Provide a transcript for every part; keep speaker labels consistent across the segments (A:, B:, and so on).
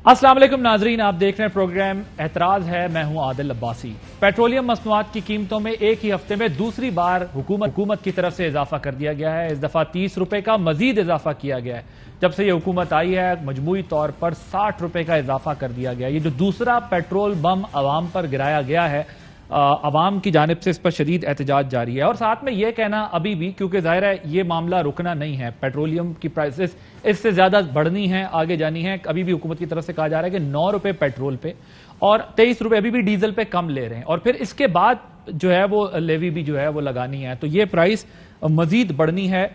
A: अस्सलाम वालेकुम नाजरीन, आप देख रहे हैं प्रोग्राम एतराज है। मैं हूं आदिल अब्बासी। पेट्रोलियम मसनूआत की कीमतों में एक ही हफ्ते में दूसरी बार हुकूमत की तरफ से इजाफा कर दिया गया है। इस दफा 30 रुपए का मजीद इजाफा किया गया है। जब से ये हुकूमत आई है मजमूई तौर पर 60 रुपए का इजाफा कर दिया गया। ये जो दूसरा पेट्रोल बम अवाम पर गिराया गया है, अवाम की जानिब से इस पर शदीद एहतजाज जारी है। और साथ में यह कहना अभी भी, क्योंकि जाहिर है ये मामला रुकना नहीं है, पेट्रोलियम की प्राइसेस इससे ज्यादा बढ़नी है, आगे जानी है। अभी भी हुकूमत की तरफ से कहा जा रहा है कि 9 रुपए पेट्रोल पे और 23 रुपए अभी भी डीजल पे कम ले रहे हैं, और फिर इसके बाद जो है वो लेवी भी जो है वो लगानी है। तो ये प्राइस मजीद बढ़नी है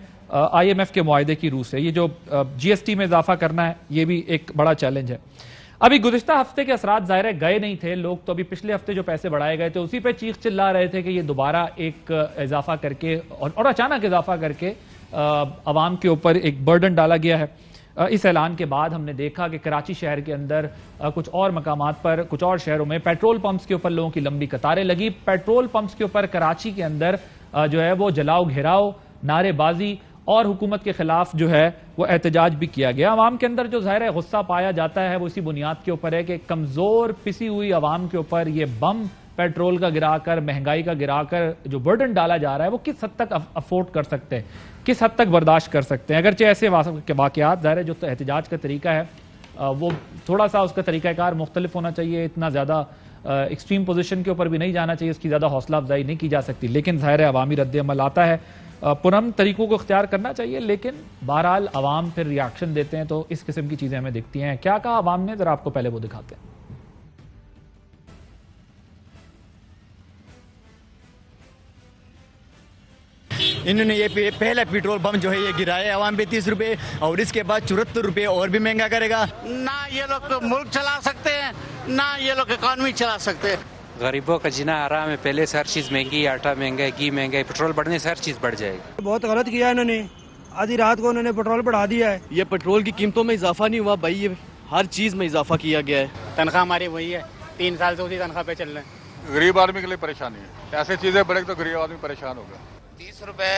A: IMF के मुआहदे की रूह से। ये जो GST में इजाफा करना है, ये भी एक बड़ा चैलेंज है। अभी गुज़िश्ता हफ्ते के असरात ज़ाहिर गए नहीं थे, लोग तो अभी पिछले हफ्ते जो पैसे बढ़ाए गए थे उसी पे चीख चिल्ला रहे थे कि ये दोबारा एक इजाफा करके और अचानक इजाफा करके अवाम के ऊपर एक बर्डन डाला गया है। इस ऐलान के बाद हमने देखा कि कराची शहर के अंदर कुछ और मकामात पर, कुछ और शहरों में पेट्रोल पंप्स के ऊपर लोगों की लंबी कतारें लगी। पेट्रोल पंप्स के ऊपर कराची के अंदर जो है वो जलाओ घेराव, नारेबाजी और हुकूमत के खिलाफ जो है वो एहतजाज भी किया गया। अवाम के अंदर जो ज़ाहिर है गुस्सा पाया जाता है वो इसी बुनियाद के ऊपर है कि कमज़ोर पिसी हुई अवाम के ऊपर ये बम पेट्रोल का गिराकर, महंगाई का गिराकर जो बर्डन डाला जा रहा है वो किस हद तक अफोर्ड कर सकते हैं, किस हद तक बर्दाश्त कर सकते हैं। अगरचे ऐसे वाक़यात, ज़ाहिर है जो एहतजाज का तरीका है वो थोड़ा सा उसका तरीक़ाकार मुख्तलिफ होना चाहिए, इतना ज़्यादा एक्सट्रीम पोजीशन के ऊपर भी नहीं जाना चाहिए, उसकी ज़्यादा हौसला अफजाई नहीं की जा सकती। लेकिन ज़ाहिर है अवामी रद्द अमल आता है, पुरअमन तरीकों को इख्तियार करना चाहिए, लेकिन बहरहाल अवाम फिर रिएक्शन देते हैं तो इस किस्म की चीज़ें हमें दिखती हैं। क्या कहा अवाम ने, ज़रा आपको पहले वो दिखाते हैं।
B: इन्होंने ये पहला पेट्रोल बम जो है ये गिराया अवाम पे 30 रुपए, और इसके बाद 74 रुपए और भी महंगा करेगा।
C: ना ये लोग तो मुल्क चला सकते हैं, ना ये लोग इकॉनमी चला सकते हैं।
D: गरीबों का जीना आराम है, पहले से हर चीज़ महंगी, आटा महंगा है, घी महंगा है, पेट्रोल बढ़ने से हर चीज़ बढ़ जाएगी।
E: बहुत गलत किया इन्होंने, आधी रात को उन्होंने पेट्रोल बढ़ा दिया है।
F: ये पेट्रोल की कीमतों में इजाफा नहीं हुआ भाई, ये हर चीज़ में इजाफा किया गया है।
G: तनख्वाह हमारी वही है, 3 साल से उसी तनख्वाह पे चल रहे हैं।
H: गरीब आदमी के लिए परेशानी है, ऐसे चीजें बढ़े तो गरीब आदमी परेशान होगा।
I: 30 रुपए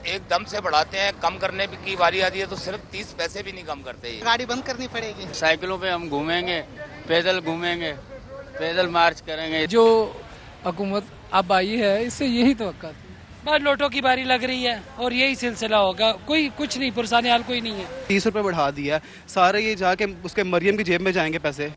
I: एकदम से बढ़ाते हैं, कम करने की बारी आती है तो सिर्फ 30 पैसे भी नहीं कम करते।
C: गाड़ी बंद करनी पड़ेगी।
G: साइकिलों पे हम घूमेंगे, पैदल घूमेंगे, पैदल मार्च करेंगे।
J: जो हुकूमत अब आई है इससे यही तवक्का थी, बस नोटों की बारी लग रही है और यही सिलसिला होगा, कोई कुछ नहीं, पुरसाने हाल कोई नहीं है।
F: 30 रुपए बढ़ा दिया, सारे ये जाके उसके मरियम की जेब में जाएंगे पैसे।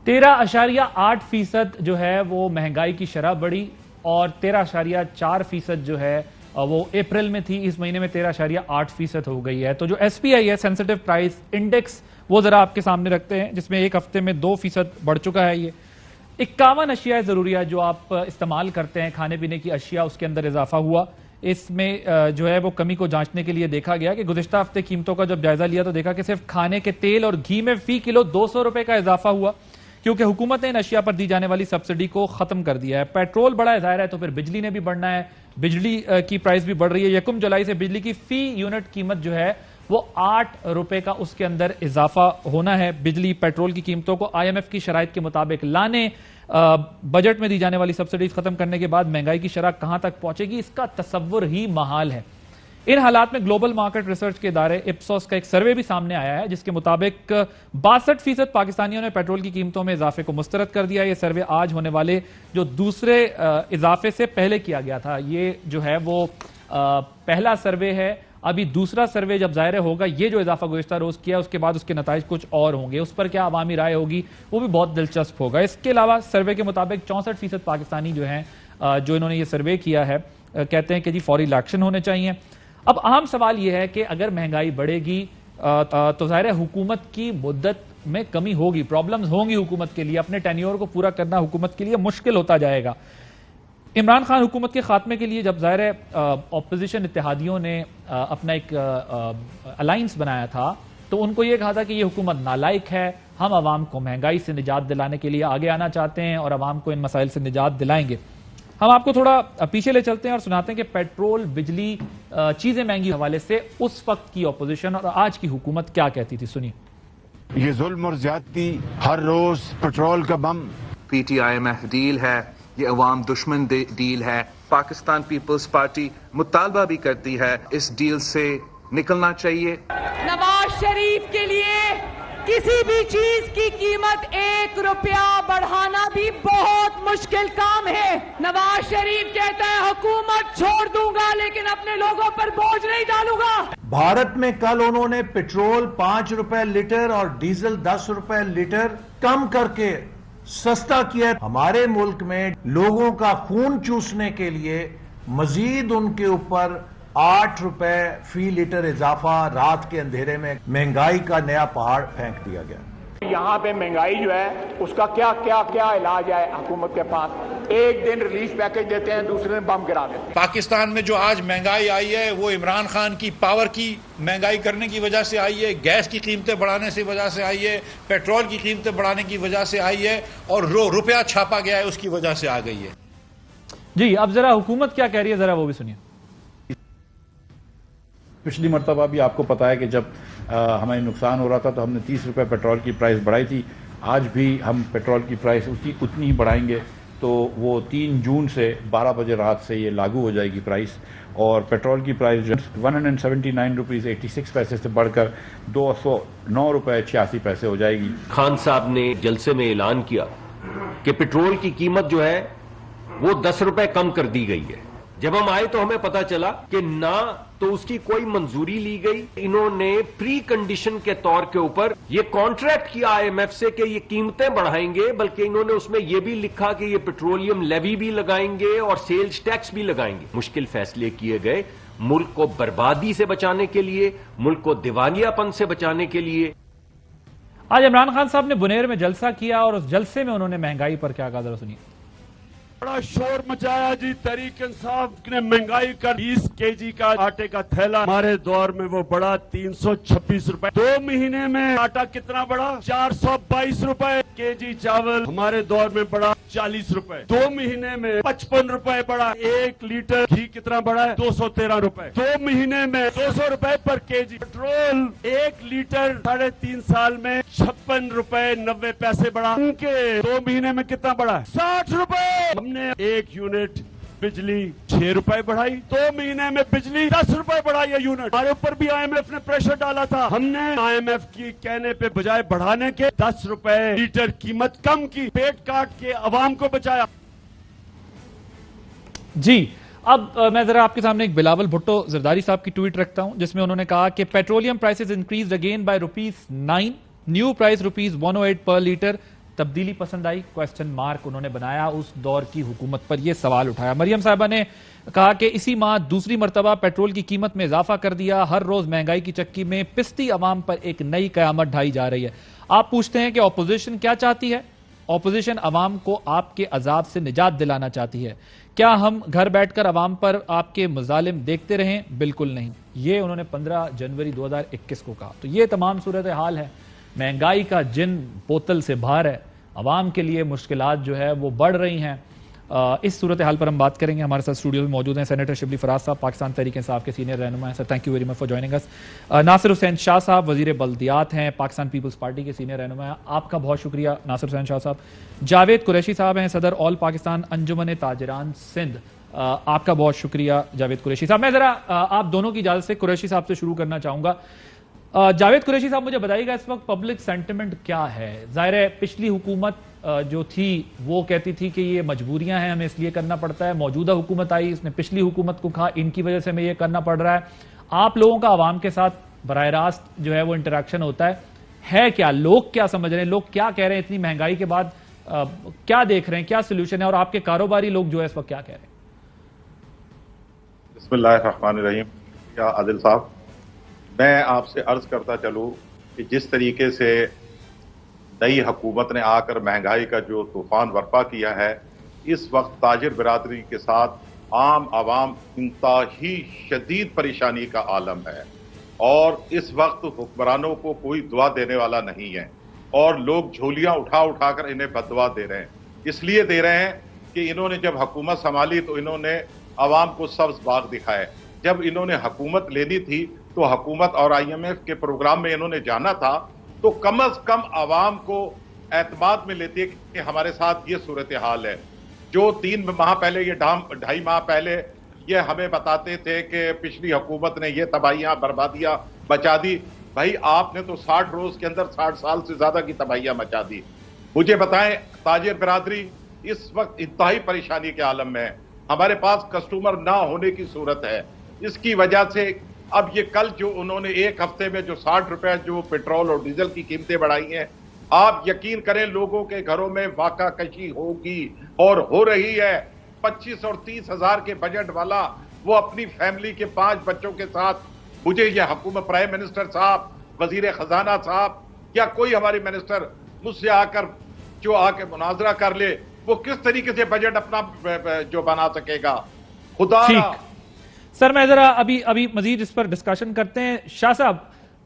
A: 13.8% जो है वो महंगाई की शरह बढ़ी और 13.4% जो है वो अप्रैल में थी, इस महीने में 13.8% हो गई है। तो जो SPI है, सेंसिटिव प्राइस इंडेक्स, वो जरा आपके सामने रखते हैं, जिसमें एक हफ्ते में 2% बढ़ चुका है। ये 51 अशिया ज़रूरिया जो आप इस्तेमाल करते हैं, खाने पीने की अशिया, उसके अंदर इजाफा हुआ। इसमें जो है वो कमी को जांचने के लिए देखा गया कि गुज़िश्ता हफ्ते कीमतों का जब जायजा लिया तो देखा कि सिर्फ खाने के तेल और घी में फी किलो 200 रुपए का इजाफा हुआ, क्योंकि हुकूमत ने इन अशिया पर दी जाने वाली सब्सिडी को खत्म कर दिया है। पेट्रोल बढ़ा है, जाहिर है, तो फिर बिजली ने भी बढ़ना है, बिजली की प्राइस भी बढ़ रही है। 1 जुलाई से बिजली की फी यूनिट कीमत जो है वो 8 रुपए का उसके अंदर इजाफा होना है। बिजली पेट्रोल की कीमतों को IMF की शराइत के मुताबिक लाने, बजट में दी जाने वाली सब्सिडीज खत्म करने के बाद महंगाई की शरह कहां तक पहुंचेगी, इसका तसव्वुर ही महाल है। इन हालात में ग्लोबल मार्केट रिसर्च के इदारे इप्सोस का एक सर्वे भी सामने आया है, जिसके मुताबिक 62% पाकिस्तानियों ने पेट्रोल की कीमतों में इजाफे को मुस्तरद कर दिया। यह सर्वे आज होने वाले जो दूसरे इजाफे से पहले किया गया था। ये जो है वो पहला सर्वे है। अभी दूसरा सर्वे जब ज़ाहिर होगा, ये जो इजाफा गुज़िश्ता रोज किया उसके बाद उसके नताइज कुछ और होंगे, उस पर क्या अवामी राय होगी वो भी बहुत दिलचस्प होगा। इसके अलावा सर्वे के मुताबिक 64% पाकिस्तानी जो हैं, जो इन्होंने ये सर्वे किया है, कहते हैं कि जी फौरी एक्शन होने चाहिए। अब अहम सवाल यह है कि अगर महंगाई बढ़ेगी तो ज़ाहिर है हुकूमत की मुद्दत में कमी होगी, प्रॉब्लम्स होंगी हुकूमत के लिए, अपने टेन्योर को पूरा करना हुकूमत के लिए मुश्किल होता जाएगा। इमरान खान हुकूमत के खात्मे के लिए जब ज़ाहिर है ऑपोजिशन इत्तेहादियों ने अपना एक अलायंस बनाया था तो उनको ये कहा था कि ये हुकूमत नालायक है, हम आवाम को महंगाई से निजात दिलाने के लिए आगे आना चाहते हैं और आवाम को इन मसाइल से निजात दिलाएंगे। हम आपको थोड़ा पीछे ले चलते हैं और सुनाते हैं कि पेट्रोल, बिजली, चीजें महंगी हवाले से उस वक्त की ऑपोजिशन और आज की हुकूमत क्या कहती थी, सुनिए।
K: ये जुल्म और ज्यादती, हर रोज पेट्रोल का बम।
I: PTIMF डील है, ये अवाम दुश्मन डील है। पाकिस्तान पीपल्स पार्टी मुतालबा भी करती है इस डील से निकलना चाहिए।
L: नवाज शरीफ के लिए किसी भी चीज की कीमत 1 रुपया बढ़ाना भी बहुत मुश्किल काम है। नवाज शरीफ कहता है हुकूमत छोड़ दूंगा लेकिन अपने लोगों पर बोझ नहीं डालूंगा।
M: भारत में कल उन्होंने पेट्रोल 5 रुपए लीटर और डीजल 10 रुपए लीटर कम करके सस्ता किया। हमारे मुल्क में लोगों का खून चूसने के लिए मजीद उनके ऊपर 8 रुपए फी लीटर इजाफा रात के अंधेरे में महंगाई का नया पहाड़ फेंक दिया गया।
N: यहाँ पे महंगाई जो है उसका क्या क्या क्या इलाज है हुकूमत के पास। एक दिन रिलीफ पैकेज देते हैं, दूसरे दिन बम गिरा देते हैं।
O: पाकिस्तान में जो आज महंगाई आई है वो इमरान खान की पावर की महंगाई करने की वजह से आई है, गैस की कीमतें बढ़ाने से वजह से आई है, पेट्रोल की कीमतें बढ़ाने की वजह से आई है और रुपया छापा गया है उसकी वजह से आ गई है।
A: जी अब जरा हुकूमत क्या कह रही है, जरा वो भी सुनिए।
P: पिछली मरतबा भी आपको पता है कि जब हमें नुकसान हो रहा था तो हमने 30 रुपए पेट्रोल की प्राइस बढ़ाई थी। आज भी हम पेट्रोल की प्राइस उतनी ही बढ़ाएंगे, तो वो 3 जून से 12 बजे रात से ये लागू हो जाएगी प्राइस। और पेट्रोल की प्राइस 179 रुपीज़ 86 पैसे से बढ़कर 209 रुपये 86 पैसे हो जाएगी।
Q: खान साहब ने जलसे में ऐलान किया कि पेट्रोल की कीमत जो है वो 10 रुपए कम कर दी गई है। जब हम आए तो हमें पता चला कि ना तो उसकी कोई मंजूरी ली गई, इन्होंने प्री कंडीशन के तौर के ऊपर ये कॉन्ट्रैक्ट किया IMF से कि ये कीमतें बढ़ाएंगे, बल्कि इन्होंने उसमें ये भी लिखा कि ये पेट्रोलियम लेवी भी लगाएंगे और सेल्स टैक्स भी लगाएंगे। मुश्किल फैसले किए गए मुल्क को बर्बादी से बचाने के लिए, मुल्क को दिवालियापन से बचाने के लिए।
A: आज इमरान खान साहब ने बुनेर में जलसा किया और उस जलसे में उन्होंने महंगाई पर क्या कहा, जरा सुनिए।
K: बड़ा शोर मचाया जी। तहरीक इंसाफ ने महंगाई का 20 केजी का आटे का थैला हमारे दौर में वो बड़ा 326 रुपए। 2 महीने में आटा कितना बढ़ा? 422 रुपए। केजी चावल हमारे दौर में बढ़ा 40 रुपए। 2 महीने में 55 रुपए बढ़ा। 1 लीटर घी कितना बढ़ा है? 213 रुपए। 2 महीने में 200 रुपए पर केजी। पेट्रोल 1 लीटर 3.5 साल में 56 रुपए 90 पैसे बढ़ा। उनके 2 महीने में कितना बढ़ा? 60 रुपए। हमने 1 यूनिट बिजली 6 रुपए बढ़ाई। 2 महीने में बिजली 10 रुपए बढ़ाई है यूनिट। हमारे ऊपर भी IMF ने प्रेशर डाला था। हमने IMF की कहने पे बजाय बढ़ाने के 10 रुपए लीटर कीमत कम की, पेट काट के अवाम को बचाया। जी
A: अब मैं जरा आपके सामने एक बिलावल भुट्टो जरदारी साहब की ट्वीट रखता हूं, जिसमें उन्होंने कहा कि petroleum prices increase again by ₹9, new price ₹108 per litre. तब्दीली पसंद आई? क्वेश्चन मार्क उन्होंने बनाया। उस दौर की हुकूमत पर यह सवाल उठाया। मरियम साहिबा ने कहा कि इसी माह दूसरी मरतबा पेट्रोल की कीमत में इजाफा कर दिया। हर रोज महंगाई की चक्की में पिसती अवाम पर एक नई कयामत ढाई जा रही है। आप पूछते हैं कि ऑपोजिशन क्या चाहती है? ऑपोजिशन अवाम को आपके अजाब से निजात दिलाना चाहती है। क्या हम घर बैठकर अवाम पर आपके मजालिम देखते रहें? बिल्कुल नहीं। ये उन्होंने 15 जनवरी 2021 को कहा। तो ये तमाम सूरत हाल है। महंगाई का जिन बोतल से बाहर है। अवाम के लिए मुश्किलात जो है वो बढ़ रही हैं। इस सूरत हाल पर हम बात करेंगे। हमारे साथ स्टूडियो में मौजूद हैं सेनेटर शिबली फराज साहब, पाकिस्तान तहरीक इंसाफ के सीनियर रहनुमा हैं। Sir thank you very much for joining us. Nasir Hussain Shah साहब वजीर बल्दियात हैं, पाकिस्तान पीपल्स पार्टी के सीनियर रहनुमा हैं। आपका बहुत शुक्रिया नासिर हुसैन शाह साहब। जावेद कुरैशी साहब हैं, सदर ऑल पाकिस्तान अंजुमन ताजिरान सिंध। आपका बहुत शुक्रिया जावेद कुरैशी साहब। मैं जरा आप दोनों की इजाजत से कुरैशी साहब से शुरू करना चाहूंगा। जावेद कुरैशी साहब, मुझे बताइएगा इस वक्त पब्लिक सेंटिमेंट क्या है? जाहिर है पिछली हुकूमत जो थी वो कहती थी कि ये मजबूरियां हैं, हमें इसलिए करना पड़ता है। मौजूदा हुकूमत आई, इसने पिछली हुकूमत को कहा इनकी वजह से हमें ये करना पड़ रहा है। आप लोगों का आवाम के साथ बराह रास्त जो है वो इंटरेक्शन होता है क्या? लोग क्या समझ रहे हैं? लोग क्या कह रहे हैं? इतनी महंगाई के बाद क्या देख रहे हैं? क्या सोल्यूशन है? और आपके कारोबारी लोग जो है इस वक्त क्या कह रहे हैं?
R: बिस्मिल्लाहिर्रहमानिर्रहीम। या आदिल साहब, मैं आपसे अर्ज करता चलूं कि जिस तरीके से नई हुकूमत ने आकर महंगाई का जो तूफान बर्पा किया है, इस वक्त ताजिर बिरादरी के साथ आम आवाम इंतहाई शदीद परेशानी का आलम है। और इस वक्त हुक्मरानों को कोई दुआ देने वाला नहीं है और लोग झोलियां उठा उठा कर इन्हें बददुआ दे रहे हैं। इसलिए दे रहे हैं कि इन्होंने जब हुकूमत संभाली तो इन्होंने आवाम को सब्ज बाग दिखाए। जब इन्होंने हुकूमत लेनी थी तो हुकूमत और IMF के प्रोग्राम में इन्होंने जाना था, तो कम अज कम आवाम को एतमाद में लेती है कि हमारे साथ ये सूरत हाल है। जो 3 माह पहले, ये 2.5 माह पहले ये हमें बताते थे कि पिछली हुकूमत ने ये तबाहियां बर्बादियां बचा दी, بھائی آپ نے تو 60 روز کے اندر 60 سال سے زیادہ کی تباہیاں مچا دی. مجھے بتائیں تاجر برادری اس وقت انتہائی پریشانی کے عالم میں ہے. ہمارے پاس کسٹمر نہ ہونے کی صورت ہے. اس کی وجہ سے اب یہ کل جو انہوں نے ایک ہفتے میں جو 60 روپے جو پیٹرول اور ڈیزل کی قیمتیں بڑھائی ہیں, آپ یقین کریں لوگوں کے گھروں میں واقع کشی ہوگی اور ہو رہی ہے. 25 اور 30 ہزار کے بجٹ والا وہ اپنی فیملی کے 5 بچوں کے ساتھ, مجھے یہ حکومت پرائم منسٹر صاحب, وزیر خزانہ صاحب یا کوئی ہماری منسٹر مجھ سے آ کے مناظرہ کر لے, وہ کس طریقے سے بجٹ اپنا جو بنا سکے گا. خدا
A: سر میں ذرا ابھی مزید اس پر ڈسکشن کرتے ہیں. شاہ صاحب,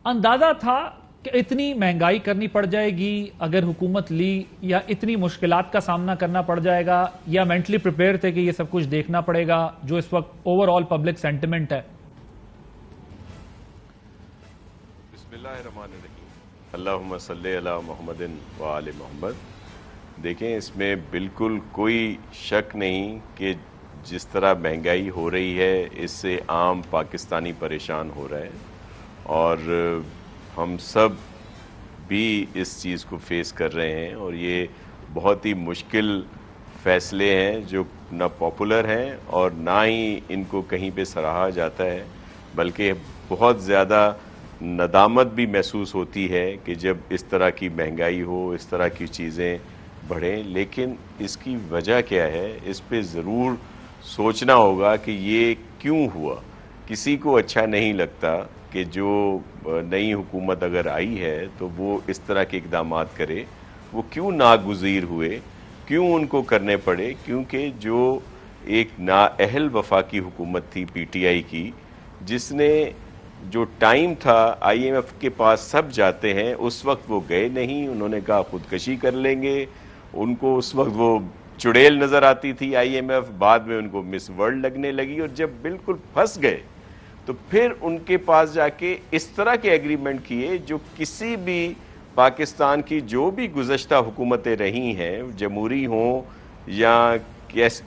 A: اندازہ تھا کہ اتنی مہنگائی کرنی پڑ جائے گی اگر حکومت لی, یا اتنی مشکلات کا سامنا کرنا پڑ جائے گا, یا مینٹلی پریپیئر تھے کہ یہ سب کچھ دیکھنا پڑے گا جو اس وقت اوور آل پبلک سینٹیمنٹ ہے؟
S: بسم اللہ الرحمن الرحیم. اللہم صلی علی محمد و آل محمد. دیکھیں اس میں بالکل کوئی شک نہیں کہ جس طرح مہنگائی ہو رہی ہے اس سے عام پاکستانی پریشان ہو رہا ہے, اور ہم سب بھی اس چیز کو فیس کر رہے ہیں, اور یہ بہت ہی مشکل فیصلے ہیں جو نہ پاپولر ہیں اور نہ ہی ان کو کہیں پہ سراہا جاتا ہے, بلکہ بہت زیادہ ندامت بھی محسوس ہوتی ہے کہ جب اس طرح کی مہنگائی ہو, اس طرح کی چیزیں بڑھیں. لیکن اس کی وجہ کیا ہے, اس پہ ضرور سوچنا ہوگا کہ یہ کیوں ہوا. کسی کو اچھا نہیں لگتا کہ جو نئی حکومت اگر آئی ہے تو وہ اس طرح کے اقدامات کرے. وہ کیوں ناگزیر ہوئے, کیوں ان کو کرنے پڑے؟ کیونکہ جو ایک نااہل وفاقی حکومت تھی پی ٹی آئی کی, جس نے جو ٹائم تھا آئی ایم ایف کے پاس سب جاتے ہیں, اس وقت وہ گئے نہیں. انہوں نے کہا خودکشی کر لیں گے. ان کو اس وقت وہ چڑیل نظر آتی تھی آئی ایم ایف, بعد میں ان کو مس ورلڈ لگنے لگی, اور جب بالکل پھنس گئے تو پھر ان کے پاس جا کے اس طرح کے ایگریمنٹ کیے جو کسی بھی پاکستان کی جو بھی گزشتہ حکومتیں رہی ہیں, جمہوری ہوں یا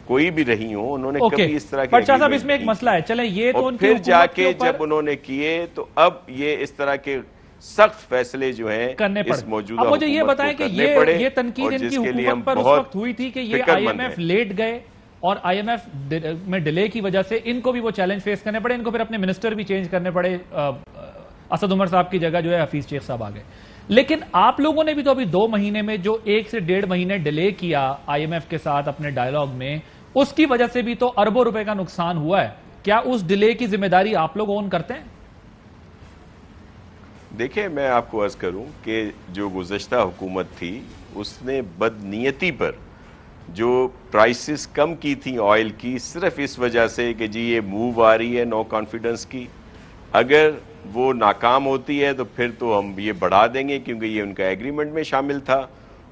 S: کوئی بھی رہی ہوں, انہوں نے کبھی اس طرح کے
A: پر شاہ صاحب اس میں ایک مسئلہ ہے, چلیں یہ تو ان کی
S: پھر جا کے جب انہوں نے کیے تو اب یہ اس طرح کے سخت فیصلے جو ہیں اس موجودہ
A: اب مجھے یہ بتائیں کہ یہ تنقید ان کی حکومت پر اس وقت ہوئی تھی کہ یہ آئی ایم ایف لیٹ گئے, اور آئی ایم ایف میں ڈیلے کی وجہ سے ان کو بھی وہ چیلنج فیس کرنے پڑے, ان کو پھر اپنے منسٹر بھی چینج کرنے پڑے, اسد عمر صاحب کی جگہ جو ہے حفیظ شیخ صاحب آ گئے. لیکن آپ لوگوں نے بھی تو ابھی 2 مہینے میں جو 1 سے 1.5 مہینے ڈیلے کیا آئی ایم ایف کے ساتھ اپنے ڈائیلاگ میں, اس کی وجہ سے بھی تو اربوں روپے کا نقصان ہوا ہے. کیا اس ڈیلے کی ذمہ داری آپ لوگ اون کرتے ہیں؟
S: دیکھیں میں آپ کو عرض کروں کہ جو گزشتہ حکومت تھی اس نے بدنیتی پر جو پرائسز کم کی تھیں آئل کی, صرف اس وجہ سے کہ جی یہ موو آ رہی ہے نو کانفیڈنس کی, اگر وہ ناکام ہوتی ہے تو پھر تو ہم یہ بڑھا دیں گے کیونکہ یہ ان کا ایگریمنٹ میں شامل تھا,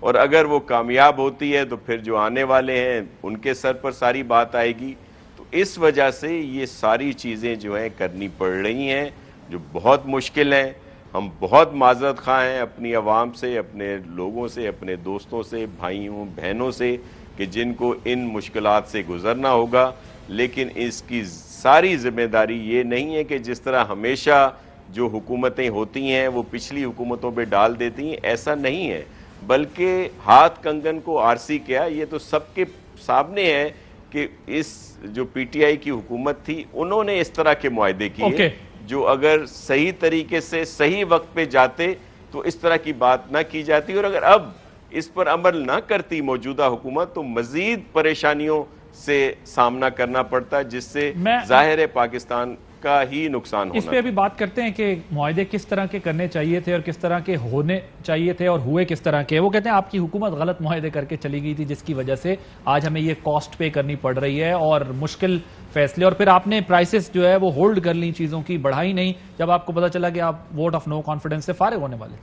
S: اور اگر وہ کامیاب ہوتی ہے تو پھر جو آنے والے ہیں ان کے سر پر ساری بات آئے گی. تو اس وجہ سے یہ ساری چیزیں جو ہیں کرنی پڑ رہی ہیں جو بہت مشکل ہیں. ہم بہت معذرت خواہ ہیں اپنی عوام سے, اپنے لوگوں سے, اپنے دوستوں سے, بھائیوں بہنوں سے کہ جن کو ان مشکلات سے گزرنا ہوگا, لیکن اس کی ساری ذمہ داری یہ نہیں ہے کہ جس طرح ہمیشہ جو حکومتیں ہوتی ہیں وہ پچھلی حکومتوں پہ ڈال دیتی ہیں, ایسا نہیں ہے, بلکہ ہاتھ کنگن کو آرسی کیا. یہ تو سب کے سامنے ہے کہ اس جو پی ٹی آئی کی حکومت تھی انہوں نے اس طرح کے معاہدے کیے جو اگر صحیح طریقے سے صحیح وقت پہ جاتے تو اس طرح کی بات نہ کی جاتی, اور اگر اب اس پر عمل نہ کرتی موجودہ حکومت تو مزید پریشانیوں سے سامنا کرنا پڑتا, جس سے ظاہر ہے پاکستان کا ہی نقصان ہونا.
A: اس پہ ابھی بات کرتے ہیں کہ معاہدے کس طرح کے کرنے چاہیے تھے اور کس طرح کے ہونے چاہیے تھے اور ہوئے کس طرح کے. وہ کہتے ہیں آپ کی حکومت غلط معاہدے کر کے چلی گئی تھی جس کی وجہ سے آج ہمیں یہ کاسٹ پے کرنی پڑ رہی ہے اور مشکل فیصلے, اور پھر آپ نے پرائسز جو ہے وہ ہولڈ کر لی, چیزوں کی بڑھائی نہیں جب آپ کو پتا چلا کہ آپ ووٹ آف نو کانفیڈنس سے فارغ ہونے والے.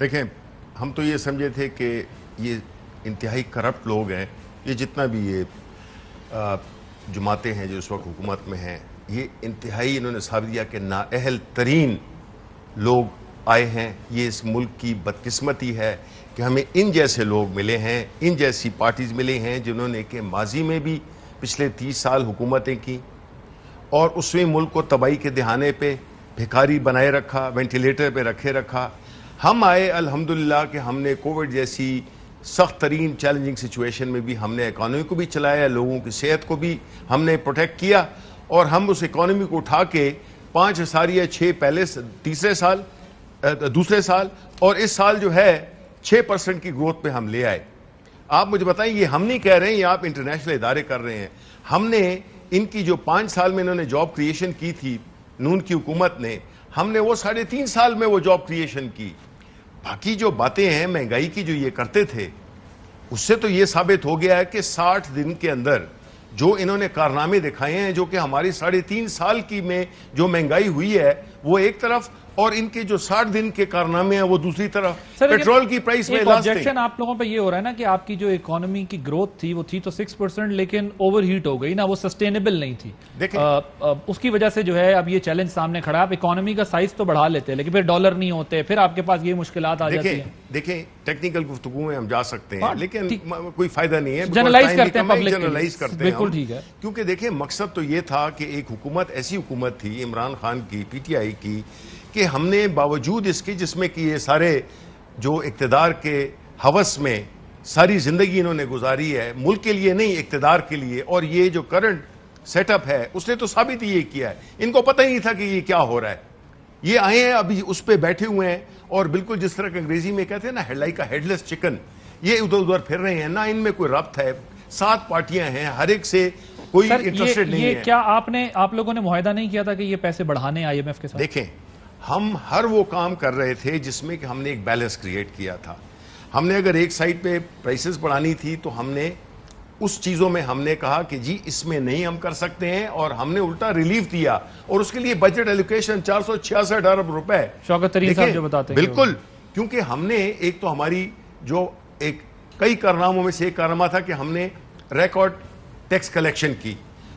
T: دیکھیں ہم تو یہ سمجھے تھے کہ یہ انتہائی کرپٹ لوگ ہیں, یہ جتنا بھی یہ جماعتیں ہیں جو اس وقت حکومت میں ہیں, یہ انتہائی انہوں نے ثابت کیا کہ نااہل ترین لوگ آئے ہیں. یہ اس ملک کی بدقسمتی ہے کہ ہمیں ان جیسے لوگ ملے ہیں, ان جیسی پارٹیز ملے ہیں جنہوں نے کہ ماضی میں بھی پچھلے 30 سال حکومتیں کی اور اس میں ملک کو تباہی کے دہانے پہ भिखारी बनाए रखा, वेंटिलेटर पे रखे रखा। हम आए अल्हम्दुलिल्लाह कि हमने कोविड जैसी सख्त तरीन चैलेंजिंग सिचुएशन में भी हमने इकॉनमी को भी चलाया, लोगों की सेहत को भी हमने प्रोटेक्ट किया, और हम उस इकॉनमी को उठा के 5.6 पहले दूसरे साल और इस साल जो है 6% की ग्रोथ पे हम ले आए। आप मुझे बताएं, ये हम नहीं कह रहे हैं, ये आप इंटरनेशनल इदारे कर रहे हैं। हमने इनकी जो 5 साल में इन्होंने जॉब क्रिएशन की थी नून की हुकूमत ने, हमने वो 3.5 साल में वो जॉब क्रिएशन की। बाकी जो बातें हैं महंगाई की जो ये करते थे, उससे तो ये साबित हो गया है कि 60 दिन के अंदर जो इन्होंने कारनामे दिखाए हैं, जो कि हमारी 3.5 साल की में जो महंगाई हुई है वो एक तरफ, और इनके जो 60 दिन के कारनामे हैं वो दूसरी तरफ। पेट्रोल की प्राइस में
A: ऑब्जेक्शन आप लोगों पे ये हो रहा है ना कि आपकी जो इकोनॉमी की ग्रोथ थी वो थी तो 6%, लेकिन ओवरहीट हो गई ना, वो सस्टेनेबल नहीं थी। उसकी वजह से जो है अब ये चैलेंज सामने खड़ा है। आप इकोनॉमी का साइज तो बढ़ा लेते हैं लेकिन फिर डॉलर नहीं होते, फिर आपके पास ये मुश्किलात आ जाती हैं।
T: देखें, टेक्निकल गुफ्तगू में हम जा सकते हैं लेकिन कोई फायदा नहीं है।
A: जनरलाइज करते हैं, पब्लिक
T: जनरलाइज करते हैं,
A: बिल्कुल ठीक है।
T: क्योंकि देखें, मकसद तो ये था कि एक हुकूमत, ऐसी हुकूमत थी इमरान खान की, पीटीआई की, कि हमने बावजूद इसके जिसमें कि ये सारे जो इक़्तिदार के हवस में सारी ज़िंदगी इन्होंने गुजारी है, मुल्क के लिए नहीं इक़्तिदार के लिए, और ये जो करंट सेटअप है उसने तो साबित ये किया है। इनको पता ही नहीं था कि ये क्या हो रहा है। ये आए हैं अभी उस पर बैठे हुए हैं और बिल्कुल जिस तरह के अंग्रेजी में कहते हैं ना, हेडलाइक का हेडलेस चिकन, ये उधर उधर फिर रहे हैं ना, इनमें कोई रब्त है। 7 पार्टियां हैं, हर एक से कोई इंटरेस्टेड नहीं है।
A: क्या आप लोगों ने मुआहदा नहीं किया था कि ये पैसे बढ़ाने IMF के साथ?
T: देखें, हम हर वो काम कर रहे थे जिसमें कि हमने एक बैलेंस क्रिएट किया था। हमने अगर एक साइड पे प्राइसेस बढ़ानी थी तो हमने उस चीज़ों में हमने कहा कि जी इसमें नहीं हम कर सकते हैं, और हमने उल्टा रिलीफ दिया, और उसके लिए बजट एलोकेशन 466 अरब रुपए।
A: शौकत तरीन साहब जो बताते हैं,
T: बिल्कुल, क्योंकि हमने एक तो हमारी जो एक कई कारनामों में से एक कारनामा था कि हमने रिकॉर्ड टैक्स कलेक्शन की।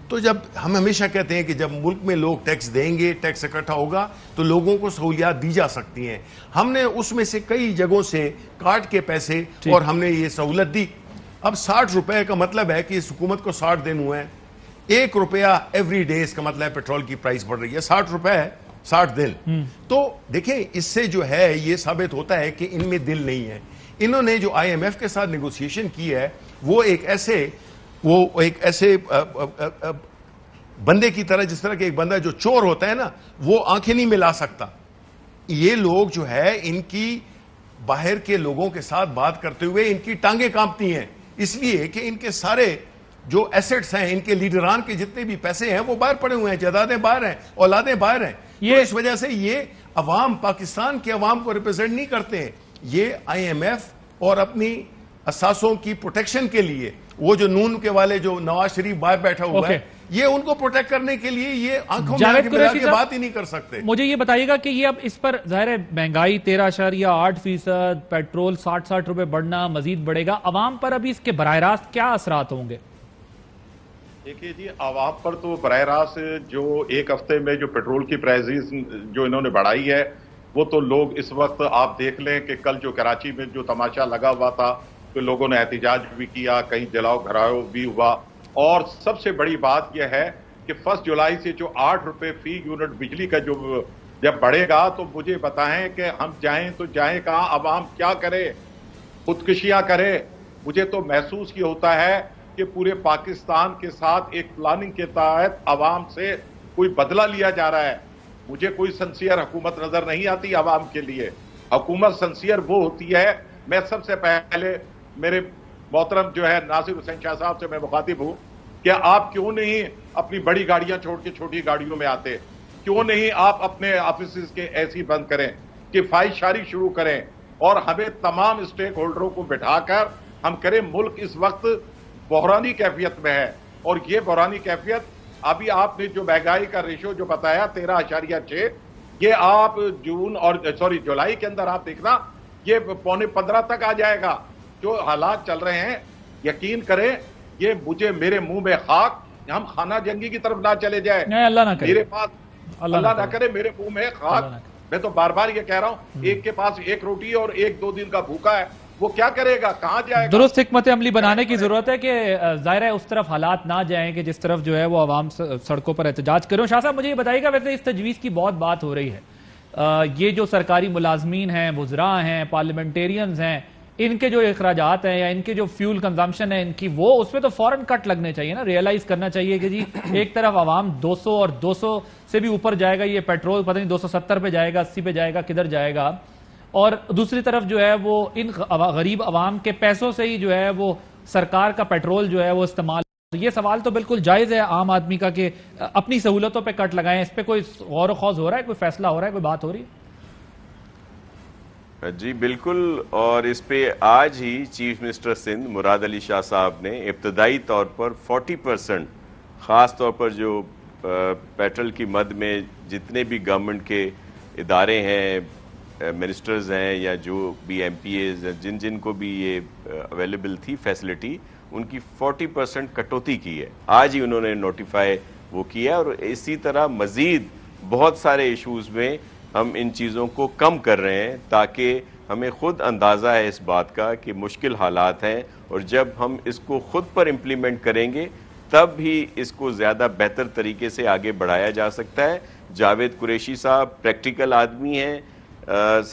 T: तो जब हम हमेशा कहते हैं कि जब मुल्क में लोग टैक्स देंगे, टैक्स इकट्ठा होगा, तो लोगों को सहूलियात दी जा सकती हैं। हमने उसमें से कई जगहों से काट के पैसे और हमने ये सहूलत दी। अब 60 रुपए का मतलब है कि इस हुकूमत को 60 दिन हुए हैं। 1 रुपया एवरी डे, इसका मतलब है पेट्रोल की प्राइस बढ़ रही है। 60 रुपए 60 दिन। तो देखें, इससे जो है ये साबित होता है कि इनमें दिल नहीं है। इन्होंने जो IMF के साथ नेगोशिएशन की है वो एक ऐसे बंदे की तरह, जिस तरह के एक बंदा जो चोर होता है ना, वो आंखें नहीं मिला सकता। ये लोग जो है इनकी बाहर के लोगों के साथ बात करते हुए इनकी टांगें कांपती हैं, इसलिए कि इनके सारे जो एसेट्स हैं, इनके लीडरान के जितने भी पैसे हैं वो बाहर पड़े हुए हैं, जायदादें बाहर हैं, औलादें बाहर हैं। तो इस वजह से ये अवाम, पाकिस्तान के अवाम को रिप्रेजेंट नहीं करते हैं। ये IMF और अपनी असासों की प्रोटेक्शन के लिए, वो जो नून के वाले जो नवाज शरीफ बाहर बैठा हुआ है, ये उनको प्रोटेक्ट करने के लिए ये आंखों में आंखें मिला के बात ही नहीं कर सकते।
A: मुझे ये बताइएगा कि ये अब इस पर जाहिर है महंगाई 13.8%, पेट्रोल 60 रुपए बढ़ना मजीद बढ़ेगा, अवाम पर अभी इसके बराह रास्त क्या असरात होंगे?
R: देखिए जी, आवाम पर तो बराह रास्त जो एक हफ्ते में जो पेट्रोल की प्राइसेस जो इन्होंने बढ़ाई है, वो तो लोग इस वक्त आप देख लें कि कल जो कराची में जो तमाशा लगा हुआ था, तो लोगों ने एहतिजाज भी किया, कहीं जलाओ घराओ भी हुआ। और सबसे बड़ी बात यह है कि 1 जुलाई से जो 8 रुपए फी यूनिट बिजली का जो जब बढ़ेगा, तो मुझे बताएं कि हम जाएं तो जाएं कहाँ, अवाम क्या करे, खुदकुशियां करे। मुझे तो महसूस ये होता है कि पूरे पाकिस्तान के साथ एक प्लानिंग के तहत अवाम से कोई बदला लिया जा रहा है। मुझे कोई सिंसियर हुकूमत नजर नहीं आती अवाम के लिए। हुकूमत सिंसियर वो होती है, मैं सबसे पहले मेरे मोहतरम जो है नासिर हुसैन शाह साहब से मैं मुखातिब हूँ कि आप क्यों नहीं अपनी बड़ी गाड़ियां छोड़ के छोटी गाड़ियों में आते, क्यों नहीं आप अपने ऑफिस के ऐसी बंद करें, किफायतशारी शुरू करें, और हमें तमाम स्टेक होल्डरों को बिठाकर हम करें। मुल्क इस वक्त बहरानी कैफियत में है, और ये बहरानी कैफियत, अभी आपने जो महंगाई का रेशो जो बताया 13.6, ये आप जुलाई के अंदर आप देखना ये 15.25 तक आ जाएगा। जो हालात चल रहे हैं, यकीन करें, ये मुझे मेरे मुंह में खाक, हम खाना जंगी की तरफ ना चले जाए,
A: अल्लाह ना करे,
R: मेरे पास अल्लाह ना करे, मेरे मुंह में खाक। मैं तो बार बार ये कह रहा हूं, एक के पास 1 रोटी और 1-2 दिन का भूखा है, وہ کیا کرے گا, کہاں جائے گا؟
A: درست حکمت عملی بنانے کی ضرورت ہے کہ ظاہر ہے اس طرف حالات نہ جائیں کہ جس طرف جو ہے وہ عوام سڑکوں پر احتجاج کریں. شاہ صاحب مجھے یہ بتائیے گا, ویسے اس تجویز کی بہت بات ہو رہی ہے, یہ جو سرکاری ملازمین ہیں, وزراء ہیں, پارلیمنٹیرینز ہیں, ان کے جو اخراجات ہیں یا ان کے جو فیول کنزمپشن ہے ان کی, وہ اس پہ تو فوراً کٹ لگنے چاہیے نا. ریئلائز کرنا چاہیے کہ جی ایک طرف عوام 200 اور 200 سے بھی اوپر جائے گا, یہ پیٹرول پتہ نہیں 270 پہ جائے گا, 80 پہ جائے گا, کدھر جائے گا, اور دوسری طرف جو ہے وہ ان غریب عوام کے پیسوں سے ہی جو ہے وہ سرکار کا پیٹرول جو ہے وہ استعمال. یہ سوال تو بالکل جائز ہے عام آدمی کا کہ اپنی سہولتوں پہ کٹ لگائیں. اس پہ کوئی غور و خوض ہو رہا ہے, کوئی فیصلہ ہو رہا ہے, کوئی بات ہو رہی ہے؟
S: جی بالکل, اور اس پہ آج ہی چیف منسٹر سندھ مراد علی شاہ صاحب نے ابتدائی طور پر 40% خاص طور پر جو پیٹرول کی مد میں جتنے بھی گورنمنٹ کے ادارے ہیں, منسٹرز ہیں یا جو بھی ایم پی ایز ہیں, جن کو بھی یہ اویلیبل تھی فیسلٹی, ان کی 40% کٹوتی کی ہے. آج ہی انہوں نے نوٹیفائی وہ کیا, اور اسی طرح مزید بہت سارے ایشوز میں ہم ان چیزوں کو کم کر رہے ہیں تاکہ ہمیں خود اندازہ ہے اس بات کا کہ مشکل حالات ہیں, اور جب ہم اس کو خود پر امپلیمنٹ کریں گے تب ہی اس کو زیادہ بہتر طریقے سے آگے بڑھایا جا سکتا ہے. جاوید قریشی صاحب پریکٹیکل آدمی ہیں,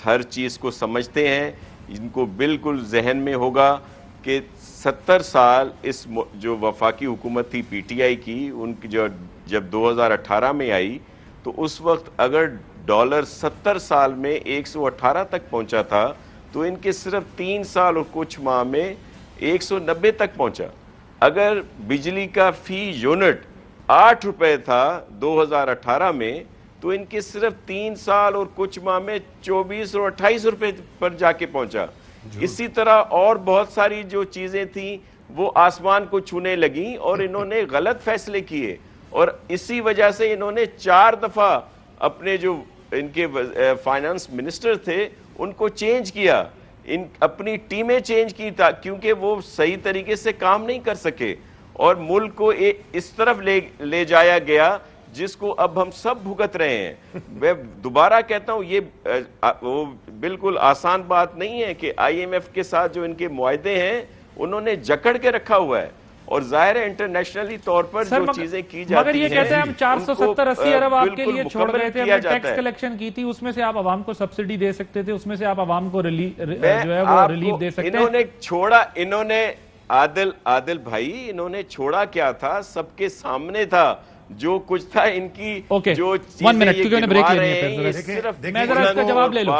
S: ہر چیز کو سمجھتے ہیں, ان کو بالکل ذہن میں ہوگا کہ 70 سال اس جو وفاقی حکومت تھی پی ٹی آئی کی, ان کی جب 2018 میں آئی تو اس وقت اگر ڈالر 70 سال میں 118 تک پہنچا تھا تو ان کے صرف 3 سال اور کچھ ماہ میں 190 تک پہنچا. اگر بجلی کا فی یونٹ 8 روپے تھا 2018 میں تو ان کے صرف 3 سال اور کچھ ماہ میں 24 اور 28 روپے پر جا کے پہنچا. اسی طرح اور بہت ساری جو چیزیں تھیں وہ آسمان کو چھونے لگیں, اور انہوں نے غلط فیصلے کیے, اور اسی وجہ سے انہوں نے 4 دفعہ اپنے جو ان کے فائنانس منسٹر تھے ان کو چینج کیا, اپنی ٹیمیں چینج کی کیونکہ وہ صحیح طریقے سے کام نہیں کر سکے, اور ملک کو اس طرف لے جایا گیا جس کو اب ہم سب بھگت رہے ہیں. میں دوبارہ کہتا ہوں یہ وہ بالکل آسان بات نہیں ہے کہ آئی ایم ایف کے ساتھ جو ان کے معاہدے ہیں انہوں نے جکڑ کے رکھا ہوا ہے, اور ظاہر ہے انٹرنیشنلی طور پر جو چیزیں کی جاتی ہیں,
A: مگر یہ کہتے ہیں ہم 470-80 ارب آپ کے لیے چھوڑ گئے تھے, ہم نے ٹیکس کلیکشن کی تھی, اس میں سے آپ عوام کو سبسڈی دے سکتے تھے, اس میں سے آپ عوام کو جو ہے وہ ریلیف دے سکتے ہیں.
S: انہوں نے چھوڑا, انہوں نے عادل بھائی انہوں نے چھوڑا کیا تھا, سب کے سامنے تھا جو کچھ تھا, ان کی جو چیزیں یہ گنوا رہے ہیں صرف
A: میں ذرا اس کا جواب لے لوں,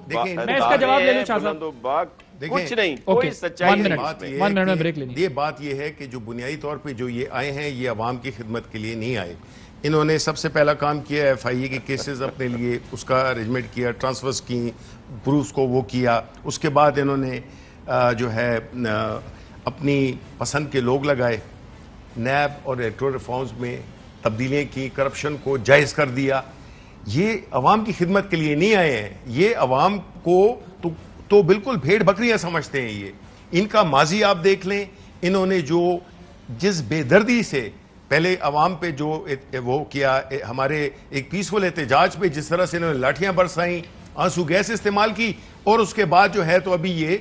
A: میں اس کا جواب لے لوں شاہ صاحب.
S: کچھ نہیں, کوئی سچائی نہیں.
T: یہ بات یہ ہے کہ جو بنیادی طور پہ جو یہ آئے ہیں یہ عوام کی خدمت کے لیے نہیں آئے. انہوں نے سب سے پہلا کام کیا ایف آئی اے کے کیسز اپنے لیے اس کا ارینجمنٹ کیا, ٹرانسفرز کی, پروفس کو وہ کیا. اس کے بعد انہوں نے جو ہے اپنی پسند کے لوگ لگائے, نیب اور الیکٹورل ریفارمز میں تبدیلیاں کی, کرپشن کو جائز کر دیا. یہ عوام کی خدمت کے لیے نہیں آئے ہیں, یہ عوام کو تو بالکل بھیڑ بکریاں سمجھتے ہیں. یہ ان کا ماضی آپ دیکھ لیں, انہوں نے جو جس بے دردی سے پہلے عوام پہ جو وہ کیا, ہمارے ایک پیسفل احتجاج پہ جس طرح سے انہوں نے لاٹھیاں برسائیں, آنسو گیس استعمال کی, اور اس کے بعد جو ہے تو ابھی یہ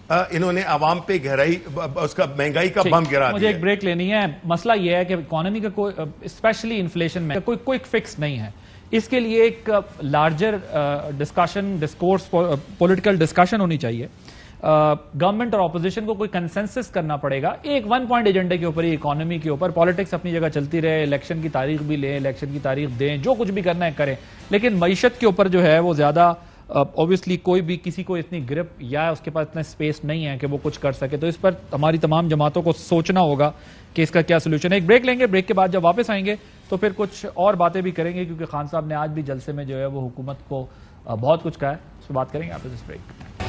T: انہوں نے عوام پہ گہرائی اس کا مہنگائی کا بم گرا دیا.
A: مجھے ایک بریک لینی ہے. مسئلہ یہ ہے کہ اکانومی کا کوئی اسپیشلی انفلیشن میں کوئی کوئک فکس نہیں ہے. اس کے لیے ایک larger discussion, discourse, political discussion ہونی چاہیے. گورنمنٹ اور اپوزیشن کو کوئی کنسنسس کرنا پڑے گا ایک 1 پوائنٹ ایجنڈے کے اوپر, اکانومی کے اوپر. پالیٹکس اپنی جگہ چلتی رہے, الیکشن کی تاریخ بھی لیں, الیکشن کی تاریخ دیں, جو کچھ بھی کرنا ہے کریں, لیکن معیشت کے اوپر جو ہے وہ زیادہ اوبویسلی کوئی بھی کسی کو اتنی گرپ یا اس کے پاس اتنا اسپیس نہیں ہے کہ وہ کچھ کر سکے. تو اس پر ہماری تمام جماعتوں کو سوچنا ہوگا کہ اس کا کیا سلوشن ہے. ایک بریک لیں گے, بریک کے بعد جب واپس آئیں گے تو پھر کچھ اور باتیں بھی کریں گے, کیونکہ خان صاحب نے آج بھی جلسے میں جو ہے وہ حکومت کو بہت کچھ کہا ہے. اس پہ بات کریں گے آپ اس بریک.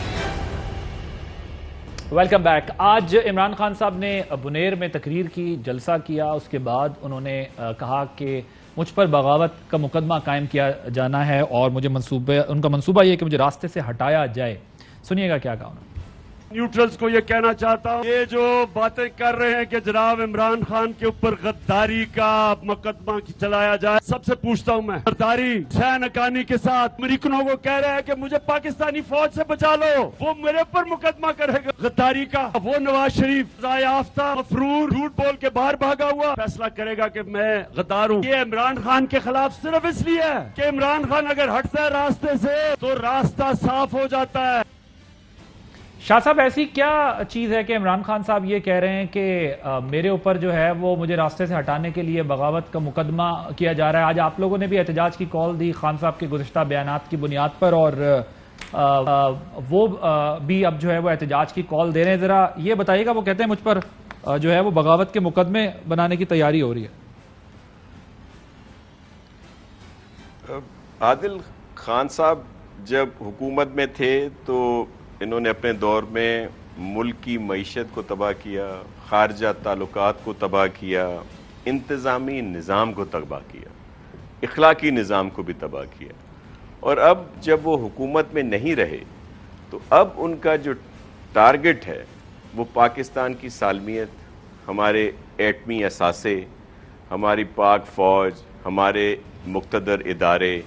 A: Welcome back. آج عمران خان صاحب نے بنیر میں تقریر کی, جلسہ کیا, اس کے بعد انہوں نے کہا کہ مجھ پر بغاوت کا مقدمہ قائم کیا جانا ہے اور مجھے ان کا منصوبہ یہ ہے کہ مجھے راستے سے ہٹایا جائے. سنیے گا کیا کہا انہوں نے.
K: न्यूट्रल्स को ये कहना चाहता हूँ, ये जो बातें कर रहे हैं कि जनाब इमरान खान के ऊपर गद्दारी का मुकदमा चलाया जाए, सबसे पूछता हूँ मैं, गद्दारी हुसैन हक्कानी के साथ अमेरिकनों को कह रहे हैं कि मुझे पाकिस्तानी फौज से बचा लो, वो मेरे ऊपर मुकदमा करेगा गद्दारी का। वो नवाज शरीफ ज़ायाफ्ता मफरूर झूठ बोल के बाहर भागा हुआ फैसला करेगा कि मैं गद्दार हूँ। ये इमरान खान के खिलाफ सिर्फ इसलिए है कि इमरान खान अगर हटता है रास्ते से तो रास्ता साफ हो जाता है।
A: शाह साहब, ऐसी क्या चीज है कि इमरान खान साहब ये कह रहे हैं कि मेरे ऊपर जो है वो मुझे रास्ते से हटाने के लिए बगावत का मुकदमा किया जा रहा है? आज आप लोगों ने भी एहतजाज की कॉल दी खान साहब के गुज़िश्ता बयानात की बुनियाद पर, और वो भी अब जो है वो एहतजाज की कॉल दे रहे हैं। जरा ये बताइएगा, वो कहते हैं मुझ पर जो है वो बगावत के मुकदमे बनाने की तैयारी हो रही है।
S: आदिल खान साहब जब हुकूमत में थे तो इन्होंने अपने दौर में मुल्क की मईशत को तबाह किया, खारजा ताल्लुकात को तबाह किया, इंतज़ामी निज़ाम को तबाह किया, इखलाकी निज़ाम को भी तबाह किया। और अब जब वो हुकूमत में नहीं रहे तो अब उनका जो टारगेट है वो पाकिस्तान की सालमियत, हमारे एटमी असासे, हमारी पाक फ़ौज, हमारे मुक़्तदर इदारे,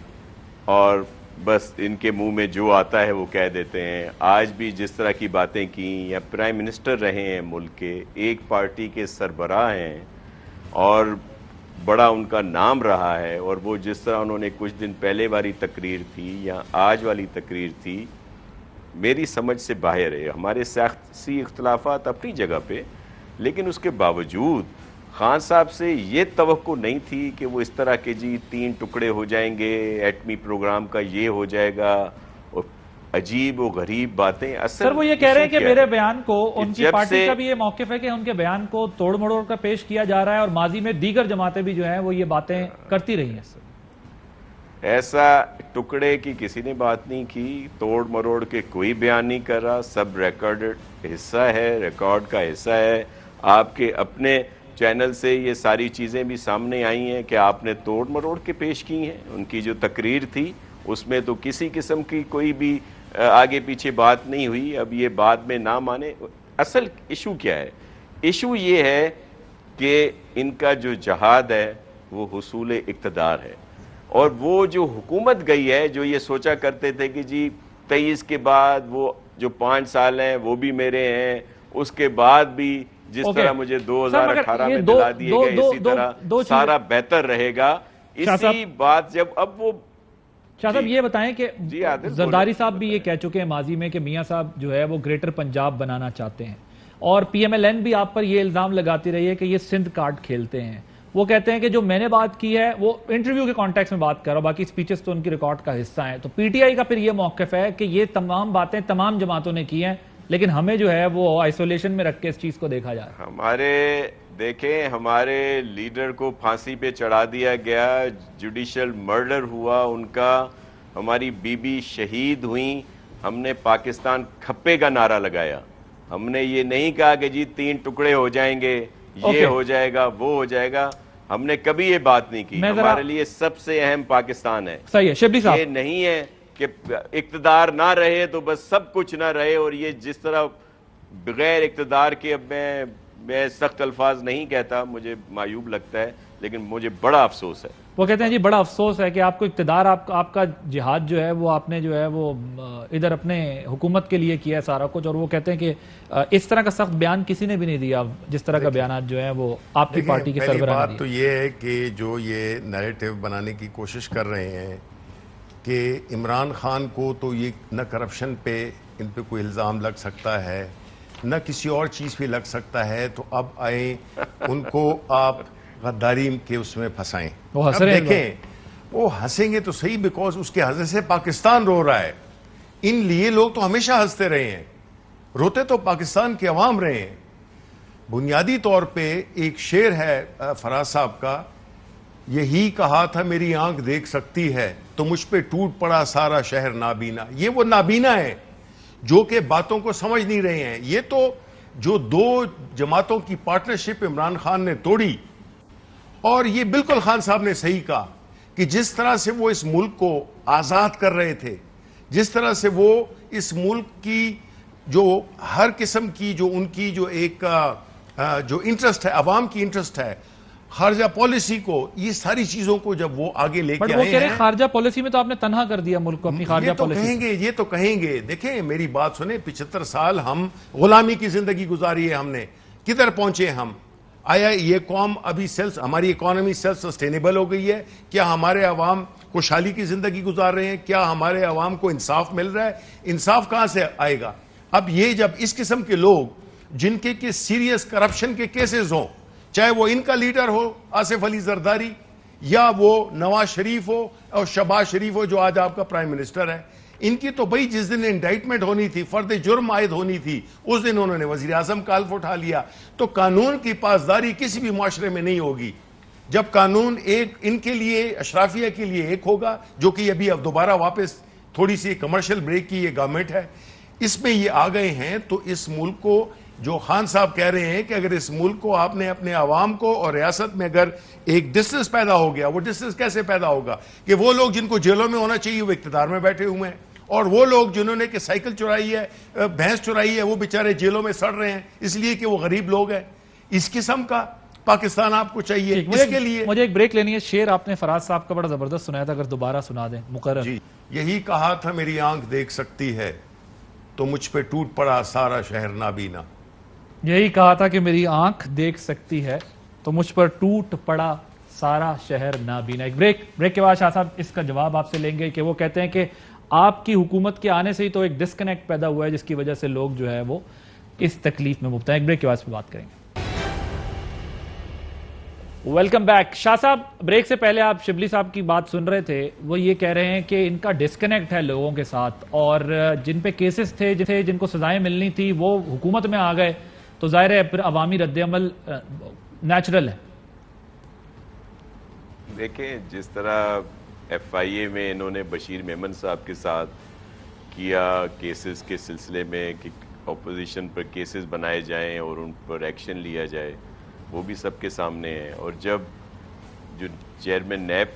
S: और बस इनके मुंह में जो आता है वो कह देते हैं। आज भी जिस तरह की बातें की, या प्राइम मिनिस्टर रहे हैं मुल्क के, एक पार्टी के सरबराह हैं और बड़ा उनका नाम रहा है, और वो जिस तरह उन्होंने कुछ दिन पहले वाली तकरीर थी या आज वाली तकरीर थी, मेरी समझ से बाहर है। हमारे सियासी इख्तलाफात अपनी जगह पे, लेकिन उसके बावजूद खान साहब से ये तवक्को नहीं थी कि वो इस तरह के जी 3 टुकड़े हो जाएंगे, एटमी प्रोग्राम का ये हो जाएगा, और अजीब और गरीब बातें। असल
A: सर वो ये कह रहे हैं कि मेरे बयान को, उनकी पार्टी का भी ये मौक़िफ़ है कि उनके बयान को तोड़ मरोड़ कर पेश किया जा रहा है, और माजी में दीगर जमातें भी जो है वो ये बातें करती रही हैं।
S: ऐसा टुकड़े की किसी ने बात नहीं की, तोड़ मरोड़ के कोई बयान नहीं कर रहा, सब रिकॉर्डेड हिस्सा है, रिकॉर्ड का हिस्सा है। आपके अपने चैनल से ये सारी चीज़ें भी सामने आई हैं कि आपने तोड़ मरोड़ के पेश की हैं। उनकी जो तकरीर थी उसमें तो किसी किस्म की कोई भी आगे पीछे बात नहीं हुई। अब ये बाद में ना माने, असल इशू क्या है? इशू ये है कि इनका जो जहाद है वो हुसूल इक़्तिदार है, और वो जो हुकूमत गई है, जो ये सोचा करते थे कि जी 23 के बाद वो जो 5 साल हैं वो भी मेरे हैं, उसके बाद भी जिस तरह मुझे 2018 में दिला दिए गए इसी तरह सारा बेहतर रहेगा। इसी बात जब अब वो
A: शाह साहब ये बताएं कि जरदारी साहब भी ये कह चुके हैं माजी में कि मियां साहब जो है वो ग्रेटर पंजाब बनाना चाहते हैं, और पीएमएलएन भी आप पर ये इल्जाम लगाती रही है कि ये सिंध कार्ड खेलते हैं। वो कहते हैं कि जो मैंने बात की है वो इंटरव्यू के कॉन्टेक्स्ट में बात कर रहा हूं, बाकी स्पीचेस तो उनकी रिकॉर्ड का हिस्सा है। तो पीटीआई का फिर ये मौक़िफ़ है कि ये तमाम बातें तमाम जमातों ने की हैं, लेकिन हमें जो है वो आइसोलेशन में रख के इस चीज को देखा जा रहा है।
S: हमारे लीडर को फांसी पे चढ़ा दिया गया, जुडिशियल मर्डर हुआ उनका, हमारी बीबी शहीद हुई, हमने पाकिस्तान खप्पे का नारा लगाया। हमने ये नहीं कहा कि जी 3 टुकड़े हो जाएंगे, ये हो जाएगा, वो हो जाएगा। हमने कभी ये बात नहीं की। हमारे लिए सबसे अहम पाकिस्तान है।
A: सही है शिबली साहब,
S: ये नहीं है कि इक़्तिदार ना रहे तो बस सब कुछ ना रहे। और ये जिस तरह बगैर इक़्तिदार के, अब मैं सख्त अल्फाज नहीं कहता, मुझे मायूब लगता है, लेकिन मुझे बड़ा अफसोस है।
A: वो कहते हैं जी बड़ा अफसोस है कि आपको इक़्तिदार, आपका जिहाद जो है वो आपने जो है वो इधर अपने हुकूमत के लिए किया है सारा कुछ, और वो कहते हैं कि इस तरह का सख्त बयान किसी ने भी नहीं दिया जिस तरह का बयान जो है वो आपकी पार्टी के सरबराह ने दिया।
T: बात तो ये है कि जो ये नैरेटिव बनाने की कोशिश कर रहे हैं कि इमरान खान को तो ये न करप्शन पे इन पे कोई इल्ज़ाम लग सकता है, न किसी और चीज़ पे लग सकता है, तो अब आए उनको आप गद्दारी के उसमें फंसाएं। अब देखें वो हंसेंगे तो सही, बिकॉज उसके हंसने से पाकिस्तान रो रहा है। इन लिए लोग तो हमेशा हंसते रहे हैं, रोते तो पाकिस्तान के अवाम रहे हैं। बुनियादी तौर पे एक शेर है फराज साहब का, यही कहा था मेरी आंख देख सकती है तो मुझ पे टूट पड़ा सारा शहर नाबीना। ये वो नाबीना है जो कि बातों को समझ नहीं रहे हैं। ये तो जो 2 जमातों की पार्टनरशिप इमरान खान ने तोड़ी, और ये बिल्कुल खान साहब ने सही कहा कि जिस तरह से वो इस मुल्क को आजाद कर रहे थे, जिस तरह से वो इस मुल्क की جو ہر قسم کی جو ان کی جو ایک جو انٹرسٹ ہے، عوام کی انٹرسٹ ہے، خارجہ پالیسی کو، یہ ساری چیزوں کو جب وہ آگے لے کے آئے ہیں،
A: خارجہ پالیسی میں تو آپ نے تنہا کر دیا ملک کو اپنی خارجہ پالیسی.
T: یہ تو کہیں گے. دیکھیں میری بات سنیں، 75 سال ہم غلامی کی زندگی گزاری ہے، ہم نے کدھر پہنچے ہم؟ آیا یہ قوم ابھی ہماری اکانومی سیلف سسٹینیبل ہو گئی ہے؟ کیا ہمارے عوام خوشحالی کی زندگی گزار رہے ہیں؟ کیا ہمارے عوام کو انصاف مل رہا ہے؟ انصاف کہاں سے آئے گا؟ اب یہ جب اس قسم کے لوگ جن کے سیریس کرپشن کے کیسز ہوں، چاہے وہ ان کا لیڈر ہو آصف علی زرداری، یا وہ نواز شریف ہو اور شہباز شریف ہو جو آج آپ کا پرائم منسٹر ہے، ان کی تو بھائی جس دن انڈائٹمنٹ ہونی تھی، فرد جرم عائد ہونی تھی، اس دن انہوں نے وزیر اعظم کا حلف اٹھا لیا. تو قانون کی پاسداری کسی بھی معاشرے میں نہیں ہوگی جب قانون ایک ان کے لیے، اشرافیہ کے لیے ایک ہوگا، جو کہ اب دوبارہ واپس تھوڑی سی کمرشل بریک کی یہ گورنمنٹ ہے، اس میں یہ آ گئے ہیں. تو اس ملک کو، جو خان صاحب کہہ رہے ہیں کہ اگر اس ملک کو آپ نے اپنے عوام کو اور ریاست میں اگر ایک ڈسٹنس پیدا ہو گیا، وہ ڈسٹنس کیسے پیدا ہوگا؟ کہ وہ لوگ جن کو جیلوں میں ہونا چاہیے وہ اقتدار میں بیٹھے ہوئے ہیں، اور وہ لوگ جنہوں نے کہ سائیکل چرائی ہے، بھینس چرائی ہے، وہ بیچارے جیلوں میں سڑ رہے ہیں اس لیے کہ وہ غریب لوگ ہیں. اس قسم کا پاکستان آپ کو چاہیے. اس کے لیے
A: مجھے ایک بریک لینی ہے. شعر آپ نے فراز صاحب کا بڑا زبردست سنایا تھا، اگر دوبارہ سنا دیں. مقرر.
T: جی، یہی کہا تھا میری آنکھ دیکھ سکتی ہے تو مجھ پہ ٹوٹ پڑا سارا شہر نابینا.
A: یہی کہا تھا کہ میری آنکھ دیکھ سکتی ہے تو مجھ پر ٹوٹ پڑا سارا شہر نابینا. ایک بریک کے بعد شاہ صاحب اس کا جواب آپ سے لیں گے کہ وہ کہتے ہیں کہ آپ کی حکومت کے آنے سے ہی تو ایک ڈسکنیکٹ پیدا ہوا ہے جس کی وجہ سے لوگ جو ہے وہ اس تکلیف میں مبتلا ہیں. ایک بریک کے بعد پہ بات کریں گے. Welcome back. شاہ صاحب، بریک سے پہلے آپ شبلی صاحب کی بات سن رہے تھے، وہ یہ کہہ رہے ہیں کہ ان کا ڈسکنیکٹ ہے لوگوں کے ساتھ، اور جن پہ کیسز تھے جن کو سزائیں ملنی تھی وہ حکومت میں آ گئے، تو ظاہر ہے پھر عوامی رد عمل نیچرل ہے.
S: دیکھیں جس طرح ایف آئی اے میں انہوں نے بشیر میمن صاحب کے ساتھ کیا کیسز کے سلسلے میں کہ اپوزیشن پر کیسز بنائے جائیں اور ان پر ایکشن لیا جائے، وہ بھی سب کے سامنے ہے. اور جب جو چیئرمین نیب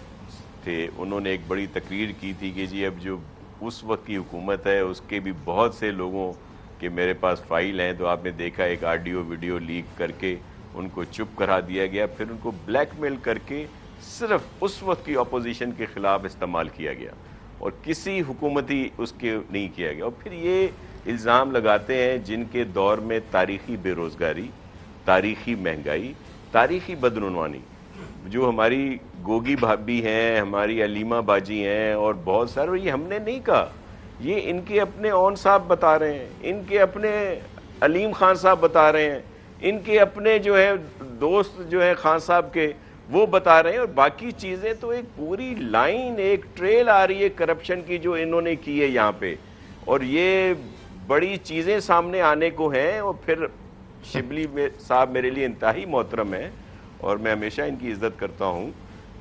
S: تھے انہوں نے ایک بڑی تقریر کی تھی کہ جی اب جو اس وقت کی حکومت ہے اس کے بھی بہت سے لوگوں کے میرے پاس فائل ہیں، تو آپ نے دیکھا ایک آڈیو ویڈیو لیک کر کے ان کو چپ کرا دیا گیا، پھر ان کو بلیک میل کر کے صرف اس وقت کی اپوزیشن کے خلاف استعمال کیا گیا اور کسی حکومتی اس کے نہیں کیا گیا. اور پھر یہ الزام لگاتے ہیں جن کے دور میں تاریخی بے روزگاری، تاریخی مہنگائی، تاریخی بدعنوانی، جو ہماری گوگی بھابی ہیں، ہماری علیمہ باجی ہیں اور بہت سارے، یہ ہم نے نہیں کہا، یہ ان کے اپنے اون صاحب بتا رہے ہیں، ان کے اپنے علیم خان صاحب بتا رہے ہیں، ان کے اپنے جو ہے دوست جو ہے خان صاحب کے وہ بتا رہے ہیں. اور باقی چیزیں تو ایک پوری لائن، ایک ٹریل آ رہی ہے کرپشن کی جو انہوں نے کی ہے یہاں پہ، اور یہ بڑی چیزیں سامنے آنے کو ہیں. اور پھر شبلی صاحب میرے لیے انتہائی محترم ہیں اور میں ہمیشہ ان کی عزت کرتا ہوں،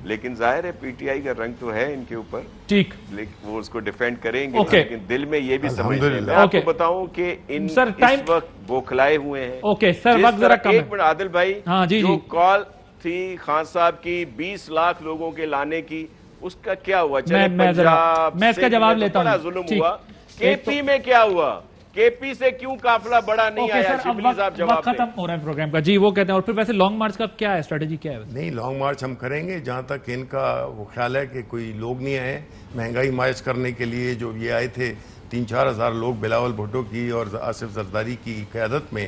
S: لیکن ظاہر ہے پی ٹی آئی کا رنگ تو ہے ان کے اوپر، ٹھیک، لیکن وہ اس کو ڈیفینڈ کریں گے، لیکن دل میں یہ بھی سمجھتے ہیں. میں آپ کو بتاؤں کہ ان اس وقت بوکھلائے ہوئے ہیں.
A: جس طرح
S: ایک منٹ عادل بھائی، جو کال تھی خان صاحب کی 20 لاکھ لوگوں کے لانے کی، اس کا کیا ہوا؟ چلے پنجاب
A: میں اس کا جواب لیتا ہوں.
S: بڑا ظلم ہوا. کے پی میں کیا ہوا؟ کے پی سے کیوں قافلہ بڑا نہیں آیا؟ شبلی صاحب جواب دیں.
A: ختم ہو رہا ہے پروگرام کا. جی وہ کہتے ہیں. اور پھر ویسے لانگ مارچ کا کیا ہے، اسٹریٹجی کیا ہے؟
T: نہیں، لانگ مارچ ہم کریں گے جہاں تک ان کا وہ خیال ہے کہ کوئی لوگ نہیں آئے مہنگائی مائز کرنے کے لیے. جو یہ آئے تھے 3-4 ہزار لوگ بلاول بھٹو کی اور آصف زرداری کی قیادت میں،